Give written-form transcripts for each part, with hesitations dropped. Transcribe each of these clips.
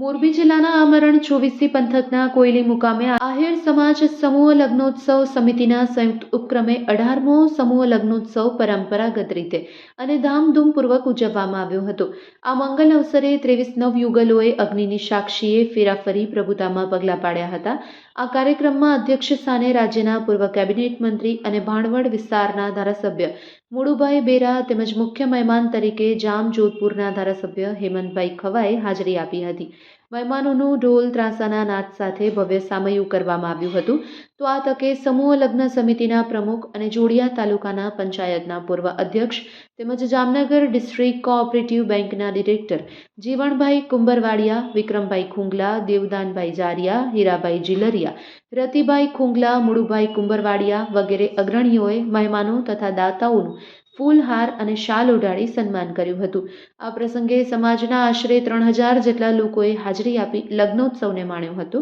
મોરબી જિલ્લાના આમરણ 24 પંથકના કોયલી મુકામે આહિર સમાજ સમૂહ લગ્નોત્સવ સમિતિના સંયુક્ત ઉપક્રમે 18મો સમૂહ લગ્નોત્સવ પરંપરાગત રીતે અને ધામધૂમપૂર્વક ઉજવવામાં આવ્યો હતો। આ મંગલ અવસરે 23 નવયુગલોએ અગ્નિની સાક્ષીએ ફેરા ફરી પ્રભુતામાં પગલાં પાડ્યા હતા। આ કાર્યક્રમમાં અધ્યક્ષ સ્થાને રાજ્યના પૂર્વ કેબિનેટ મંત્રી અને ભાણવડ વિસ્તારના ધારાસભ્ય મુળુભાઈ બેરા તેમજ મુખ્ય મહેમાન તરીકે જામજોધપુરના ધારાસભ્ય હેમંતભાઈ ખવાએ હાજરી આપી હતી। મહેમાનોનું ઢોલ ત્રાસાના નાદ સાથે ભવ્ય સામૈયું કરવામાં આવ્યું હતું। તો આ તકે સમૂહ લગ્ન સમિતિના પ્રમુખ અને જોડિયા તાલુકાના પંચાયતના પૂર્વ અધ્યક્ષ તેમજ જામનગર ડિસ્ટ્રિક્ટ કોઓપરેટિવ બેંકના ડિરેક્ટર જીવણભાઈ કુંબરવાડિયા, વિક્રમભાઈ ખુંગલા, દેવદાનભાઈ જારિયા, હીરાભાઈ જીલરિયા, રતિભાઈ ખુંગલા, મુળુભાઈ કુંબરવાડિયા વગેરે અગ્રણીઓએ મહેમાનો તથા દાતાઓનું ફૂલહાર અને શાલ ઓઢાડી સન્માન કર્યું હતું। આ પ્રસંગે સમાજના આશરે 3000 જેટલા લોકોએ હાજરી આપી લગ્નોત્સવને માણ્યો હતો।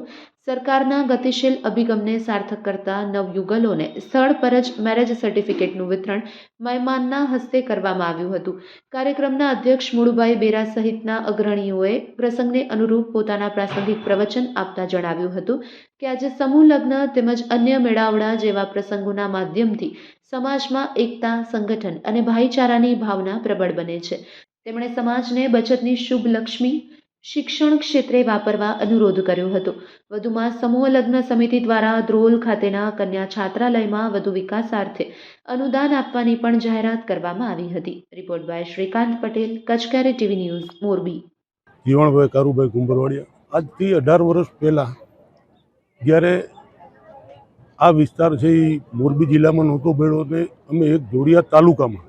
સરકારના ગતિશીલ અભિગમને સાર્થક કરતા નવયુગલોને સ્થળ પર જ મેરેજ સર્ટિફિકેટનું વિતરણ મહેમાનના હસ્તે કરવામાં આવ્યું હતું। કાર્યક્રમના અધ્યક્ષ મુળુભાઈ બેરા સહિતના અગ્રણીઓએ પ્રસંગને અનુરૂપ પોતાના પ્રાસંગિક પ્રવચન આપતા જણાવ્યું હતું કે આજે સમૂહ લગ્ન તેમજ અન્ય મેળાવડા જેવા પ્રસંગોના માધ્યમથી સમાજમાં એકતા, સંગઠન અને ભાઈચારાની ભાવના પ્રબળ બને છે। તેમણે સમાજને બચતની શુભ લક્ષ્મી શિક્ષણ ક્ષેત્રે વાપરવા અનુરોધ કર્યો હતો। વધુમાં સમૂહ લગ્ન સમિતિ દ્વારા ધ્રોલ ખાતેના કન્યા છાત્રાલયમાં વધુ વિકાસાર્થે અનુદાન આપવાની પણ જાહેરાત કરવામાં આવી હતી। રિપોર્ટ બાય શ્રીકાંત પટેલ, કચકારી ટીવી ન્યૂઝ, મોરબી। જીવણભાઈ કારુભાઈ કુંબરવાડિયા। આજથી 18 વર્ષ પહેલાં જ્યારે આ વિસ્તાર છે એ મોરબી જિલ્લામાં નહોતો ભેળો ને અમે એક જોડિયા તાલુકામાં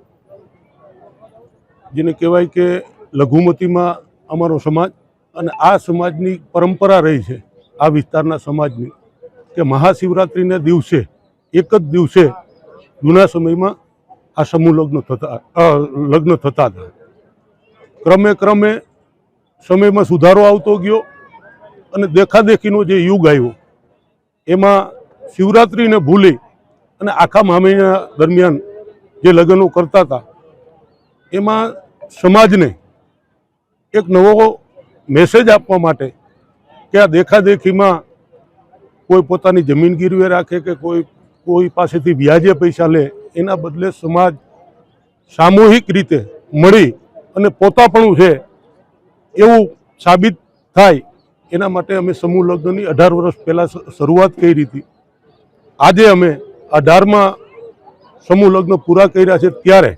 જેને કહેવાય કે લઘુમતીમાં અમારો સમાજ અને આ સમાજની પરંપરા રહી છે આ વિસ્તારના સમાજની કે મહાશિવરાત્રિના દિવસે એક જ દિવસે જૂના સમયમાં આ સમૂહ લગ્ન થતા હતા। ક્રમે સમયમાં સુધારો આવતો ગયો અને દેખાદેખીનો જે યુગ આવ્યો એમાં શિવરાત્રિને ભૂલી અને આખા મહિના દરમિયાન જે લગ્નો કરતા હતા એમાં સમાજને એક નવો મેસેજ આપવા માટે કે આ દેખાદેખીમાં કોઈ પોતાની જમીન ગીરવે રાખે કે કોઈ પાસેથી વ્યાજે પૈસા લે એના બદલે સમાજ સામૂહિક રીતે મળી અને પોતાપણું છે એવું સાબિત થાય એના માટે અમે સમૂહ લગ્નની 18 વર્ષ પહેલાં શરૂઆત કરી હતી। આજે અમે 18મા સમૂહ લગ્ન પૂરા કર્યા છે ત્યારે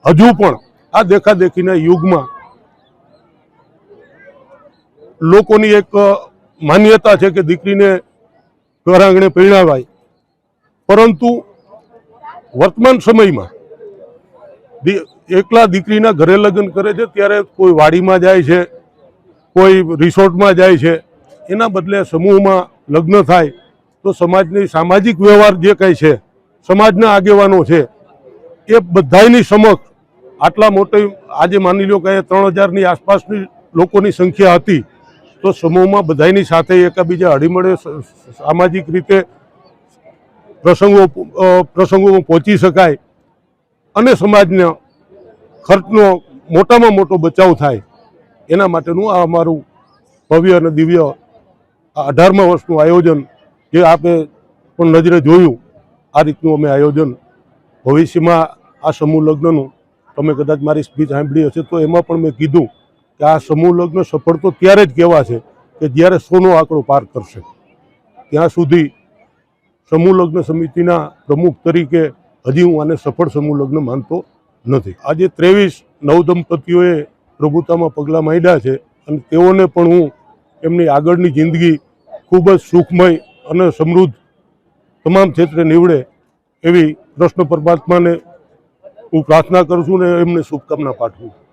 હજુ પણ આ દેખાદેખીના યુગમાં લોકોની એક માન્યતા છે કે દીકરીને ઘર આંગણે પરણાવાય, પરંતુ વર્તમાન સમયમાં એકલા દીકરીના ઘરે લગ્ન કરે છે ત્યારે કોઈ વાડીમાં જાય છે, કોઈ રિસોર્ટમાં જાય છે, એના બદલે સમૂહમાં લગ્ન થાય તો સમાજની સામાજિક વ્યવહાર જે કંઈ છે, સમાજના આગેવાનો છે એ બધાની સમક્ષ આટલા મોટી આજે માની લો કે 3000ની આસપાસની લોકોની સંખ્યા હતી તો સમૂહમાં બધાની સાથે એકબીજા હળીમળે સામાજિક રીતે પ્રસંગોમાં પહોંચી શકાય અને સમાજના ખર્ચનો મોટામાં મોટો બચાવ થાય એના માટેનું આ અમારું ભવ્ય અને દિવ્ય 18મા વર્ષનું આયોજન જે આપણે પણ નજરે જોયું આ રીતનું અમે આયોજન ભવિષ્યમાં આ સમૂહ લગ્નનું તમે કદાચ મારી સ્પીચ સાંભળી હશે તો એમાં પણ મેં કીધું કે આ સમૂહ લગ્ન સફળ તો ત્યારે જ કહેવાશે કે જ્યારે 100નો આંકડો પાર કરશે। ત્યાં સુધી સમૂહ લગ્ન સમિતિના પ્રમુખ તરીકે હજી હું આને સફળ સમૂહ લગ્ન માનતો નથી। આજે 23 નવદંપતીઓએ પ્રભુતામાં પગલાં માંડ્યા છે અને તેઓને પણ હું એમની આગળની જિંદગી ખૂબ જ સુખમય અને સમૃદ્ધ તમામ ક્ષેત્રે નીવડે એવી કૃષ્ણ પરમાત્માને હું પ્રાર્થના કરું છું ને એમને શુભકામના પાઠવું છું।